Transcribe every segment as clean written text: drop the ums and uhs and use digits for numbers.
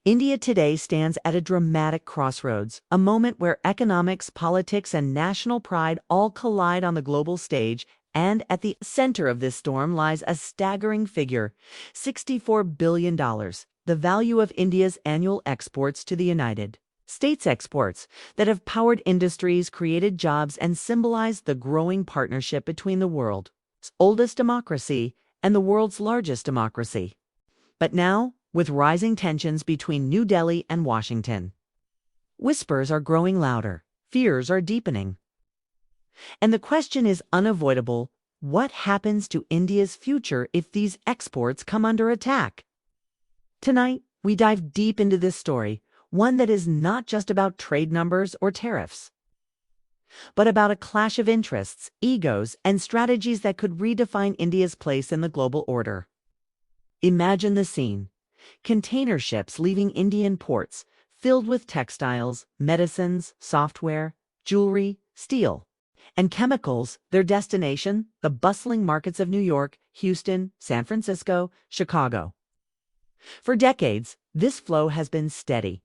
India today stands at a dramatic crossroads, a moment where economics, politics, and national pride all collide on the global stage, and at the center of this storm lies a staggering figure, $64 billion, the value of India's annual exports to the United States exports that have powered industries, created jobs, and symbolized the growing partnership between the world's oldest democracy and the world's largest democracy. But now, with rising tensions between New Delhi and Washington, whispers are growing louder, fears are deepening. And the question is unavoidable: what happens to India's future if these exports come under attack? Tonight, we dive deep into this story, one that is not just about trade numbers or tariffs, but about a clash of interests, egos, and strategies that could redefine India's place in the global order. Imagine the scene: container ships leaving Indian ports, filled with textiles, medicines, software, jewelry, steel, and chemicals, their destination, the bustling markets of New York, Houston, San Francisco, Chicago. For decades, this flow has been steady,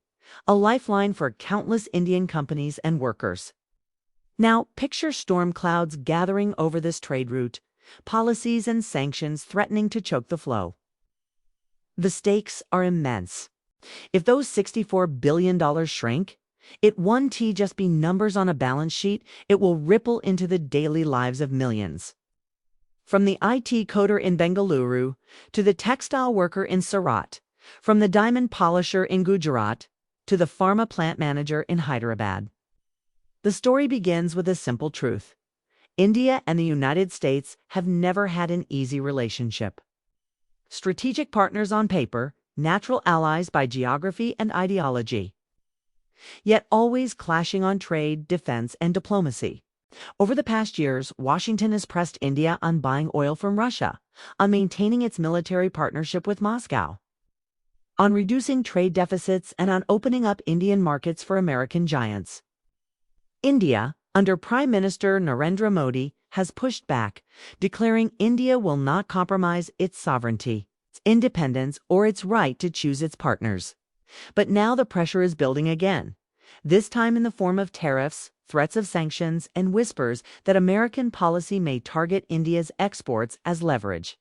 a lifeline for countless Indian companies and workers. Now, picture storm clouds gathering over this trade route, policies and sanctions threatening to choke the flow. The stakes are immense. If those $64 billion shrink, it won't just be numbers on a balance sheet, it will ripple into the daily lives of millions. From the IT coder in Bengaluru to the textile worker in Surat, from the diamond polisher in Gujarat to the pharma plant manager in Hyderabad. The story begins with a simple truth: India and the United States have never had an easy relationship. Strategic partners on paper, natural allies by geography and ideology, yet always clashing on trade, defense, and diplomacy. Over the past years, Washington has pressed India on buying oil from Russia, on maintaining its military partnership with Moscow, on reducing trade deficits, and on opening up Indian markets for American giants. India, under Prime Minister Narendra Modi, has pushed back, declaring India will not compromise its sovereignty, its independence, or its right to choose its partners. But now the pressure is building again, this time in the form of tariffs, threats of sanctions, and whispers that American policy may target India's exports as leverage.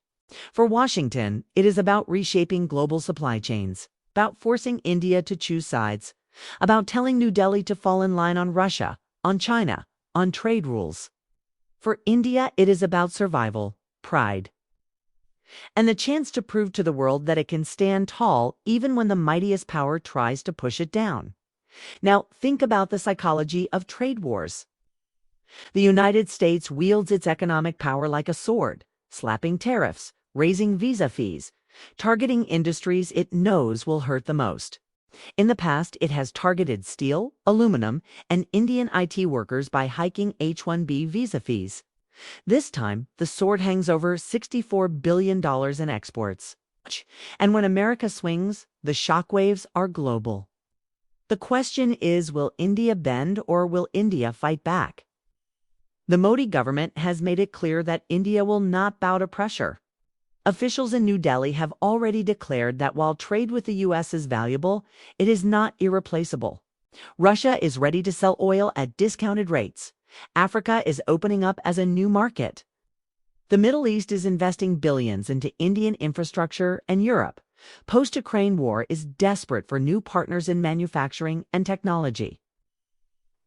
For Washington, it is about reshaping global supply chains, about forcing India to choose sides, about telling New Delhi to fall in line on Russia, on China, on trade rules. For India, it is about survival, pride, and the chance to prove to the world that it can stand tall even when the mightiest power tries to push it down. Now, think about the psychology of trade wars. The United States wields its economic power like a sword, slapping tariffs, raising visa fees, targeting industries it knows will hurt the most. In the past, it has targeted steel, aluminum, and Indian IT workers by hiking H-1B visa fees. This time, the sword hangs over $64 billion in exports. And when America swings, the shockwaves are global. The question is, will India bend or will India fight back? The Modi government has made it clear that India will not bow to pressure. Officials in New Delhi have already declared that while trade with the U.S. is valuable, it is not irreplaceable. Russia is ready to sell oil at discounted rates. Africa is opening up as a new market. The Middle East is investing billions into Indian infrastructure, and Europe, post-Ukraine war, is desperate for new partners in manufacturing and technology.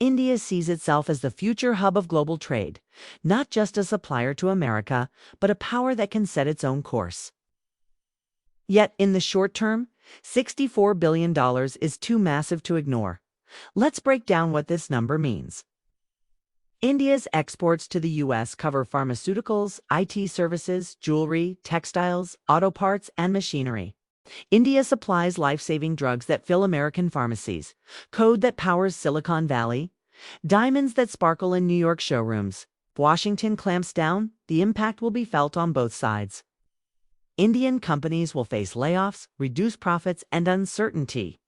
India sees itself as the future hub of global trade, not just a supplier to America, but a power that can set its own course. Yet, in the short term, $64 billion is too massive to ignore. Let's break down what this number means. India's exports to the U.S. cover pharmaceuticals, IT services, jewelry, textiles, auto parts, and machinery. India supplies life-saving drugs that fill American pharmacies, code that powers Silicon Valley, diamonds that sparkle in New York showrooms. If Washington clamps down, the impact will be felt on both sides. Indian companies will face layoffs, reduced profits, and uncertainty.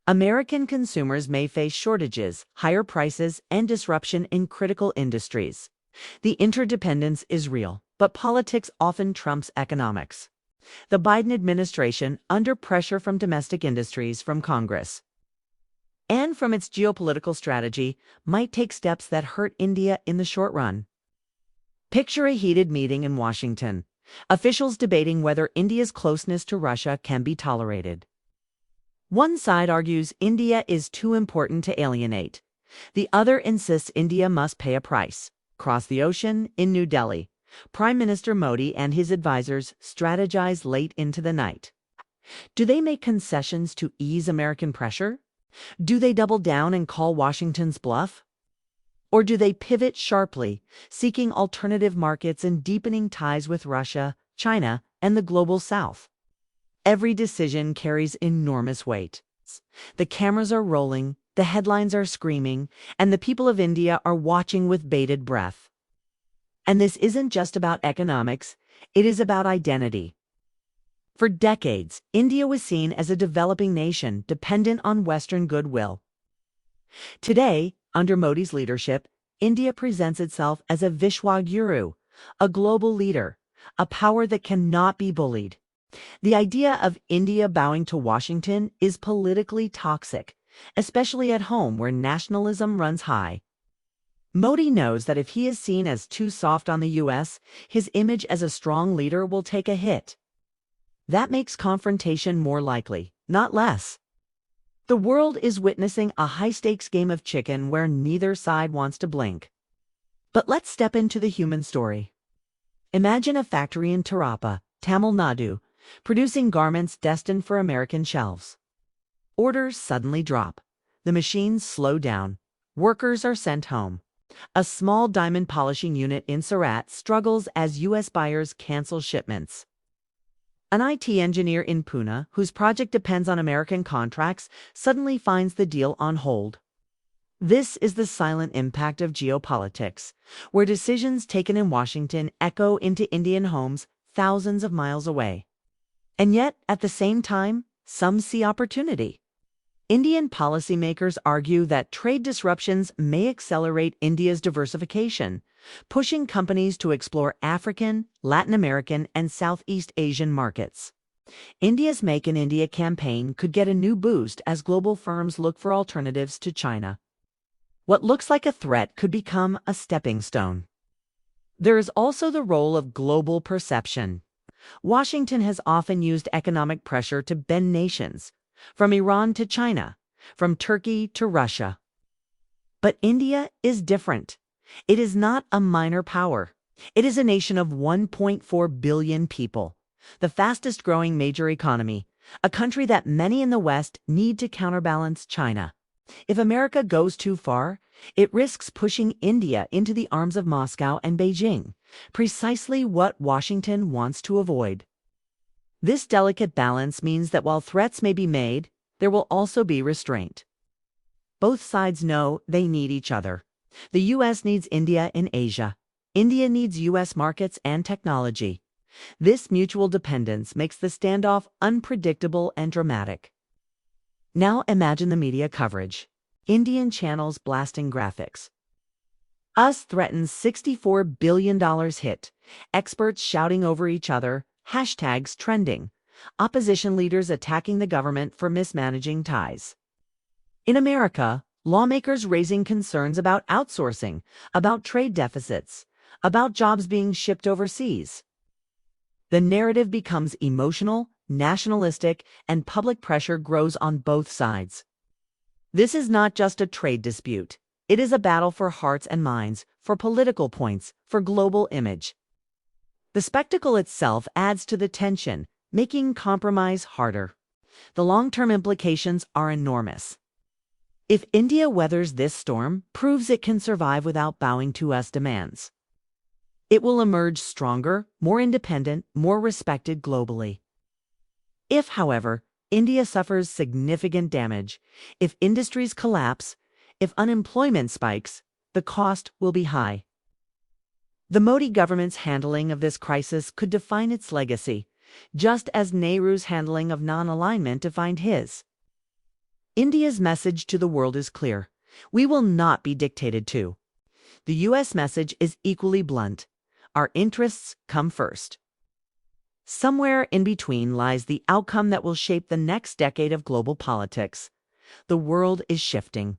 American consumers may face shortages, higher prices, and disruption in critical industries. The interdependence is real, but politics often trumps economics. The Biden administration, under pressure from domestic industries, from Congress, and from its geopolitical strategy, might take steps that hurt India in the short run. Picture a heated meeting in Washington, officials debating whether India's closeness to Russia can be tolerated. One side argues India is too important to alienate. The other insists India must pay a price. Across the ocean, in New Delhi, Prime Minister Modi and his advisors strategize late into the night. Do they make concessions to ease American pressure? Do they double down and call Washington's bluff? Or do they pivot sharply, seeking alternative markets and deepening ties with Russia, China, and the global South? Every decision carries enormous weight. The cameras are rolling, the headlines are screaming, and the people of India are watching with bated breath. And this isn't just about economics, it is about identity. For decades, India was seen as a developing nation dependent on Western goodwill. Today, under Modi's leadership, India presents itself as a Vishwaguru, a global leader, a power that cannot be bullied. The idea of India bowing to Washington is politically toxic, especially at home where nationalism runs high. Modi knows that if he is seen as too soft on the U.S., his image as a strong leader will take a hit. That makes confrontation more likely, not less. The world is witnessing a high-stakes game of chicken where neither side wants to blink. But let's step into the human story. Imagine a factory in Tirupati, Tamil Nadu, producing garments destined for American shelves. Orders suddenly drop. The machines slow down. Workers are sent home. A small diamond polishing unit in Surat struggles as U.S. buyers cancel shipments. An IT engineer in Pune, whose project depends on American contracts, suddenly finds the deal on hold. This is the silent impact of geopolitics, where decisions taken in Washington echo into Indian homes thousands of miles away. And yet, at the same time, some see opportunity. Indian policymakers argue that trade disruptions may accelerate India's diversification, pushing companies to explore African, Latin American, and Southeast Asian markets. India's Make in India campaign could get a new boost as global firms look for alternatives to China. What looks like a threat could become a stepping stone. There is also the role of global perception. Washington has often used economic pressure to bend nations, from Iran to China, from Turkey to Russia. But India is different. It is not a minor power. It is a nation of 1.4 billion people, the fastest growing major economy, a country that many in the West need to counterbalance China. If America goes too far, it risks pushing India into the arms of Moscow and Beijing, precisely what Washington wants to avoid. This delicate balance means that while threats may be made, there will also be restraint. Both sides know they need each other. The U.S. needs India in Asia. India needs U.S. markets and technology. This mutual dependence makes the standoff unpredictable and dramatic. Now imagine the media coverage. Indian channels blasting graphics. US threatens $64 billion hit. Experts shouting over each other. Hashtags trending. Opposition leaders attacking the government for mismanaging ties. In America, lawmakers raising concerns about outsourcing, about trade deficits, about jobs being shipped overseas. The narrative becomes emotional, nationalistic, and public pressure grows on both sides. This is not just a trade dispute. It is a battle for hearts and minds, for political points, for global image. The spectacle itself adds to the tension, making compromise harder. The long-term implications are enormous. If India weathers this storm, proves it can survive without bowing to US demands, it will emerge stronger, more independent, more respected globally. If, however, India suffers significant damage, if industries collapse, if unemployment spikes, the cost will be high. The Modi government's handling of this crisis could define its legacy, just as Nehru's handling of non-alignment defined his. India's message to the world is clear. We will not be dictated to. The U.S. message is equally blunt. Our interests come first. Somewhere in between lies the outcome that will shape the next decade of global politics. The world is shifting.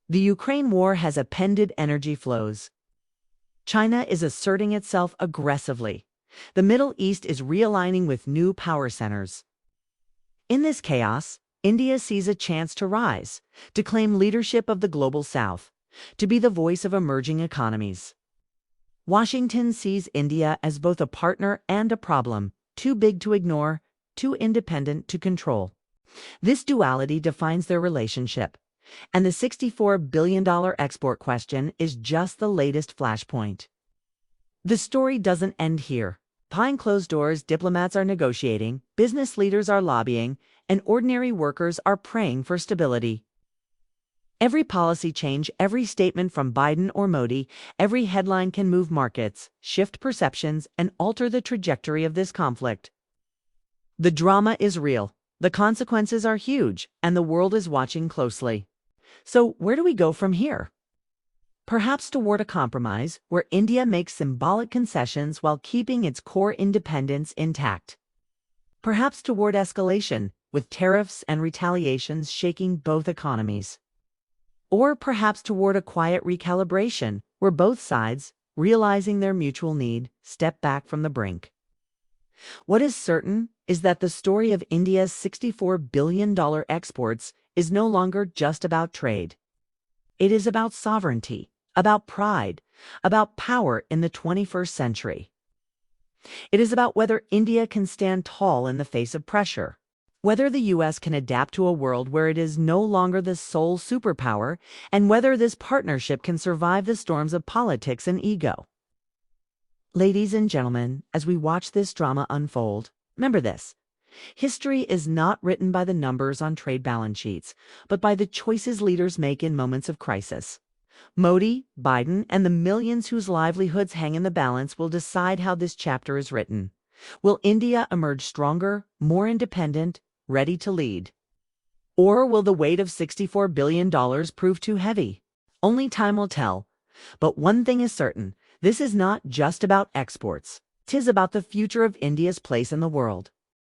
The Ukraine war has upended energy flows. China is asserting itself aggressively. The Middle East is realigning with new power centers. In this chaos, India sees a chance to rise, to claim leadership of the global South, to be the voice of emerging economies. Washington sees India as both a partner and a problem, too big to ignore, too independent to control. This duality defines their relationship, and the $64 billion export question is just the latest flashpoint. The story doesn't end here. Behind closed doors, diplomats are negotiating, business leaders are lobbying, and ordinary workers are praying for stability. Every policy change, every statement from Biden or Modi, every headline can move markets, shift perceptions, and alter the trajectory of this conflict. The drama is real, the consequences are huge, and the world is watching closely. So, where do we go from here? Perhaps toward a compromise where India makes symbolic concessions while keeping its core independence intact. Perhaps toward escalation, with tariffs and retaliations shaking both economies. Or perhaps toward a quiet recalibration, where both sides, realizing their mutual need, step back from the brink. What is certain is that the story of India's $64 billion exports is no longer just about trade. It is about sovereignty, about pride, about power in the 21st century. It is about whether India can stand tall in the face of pressure, whether the U.S. can adapt to a world where it is no longer the sole superpower, and whether this partnership can survive the storms of politics and ego. Ladies and gentlemen, as we watch this drama unfold, remember this. History is not written by the numbers on trade balance sheets, but by the choices leaders make in moments of crisis. Modi, Biden, and the millions whose livelihoods hang in the balance will decide how this chapter is written. Will India emerge stronger, more independent, ready to lead? Or will the weight of $64 billion prove too heavy? Only time will tell. But one thing is certain, this is not just about exports. 'Tis about the future of India's place in the world.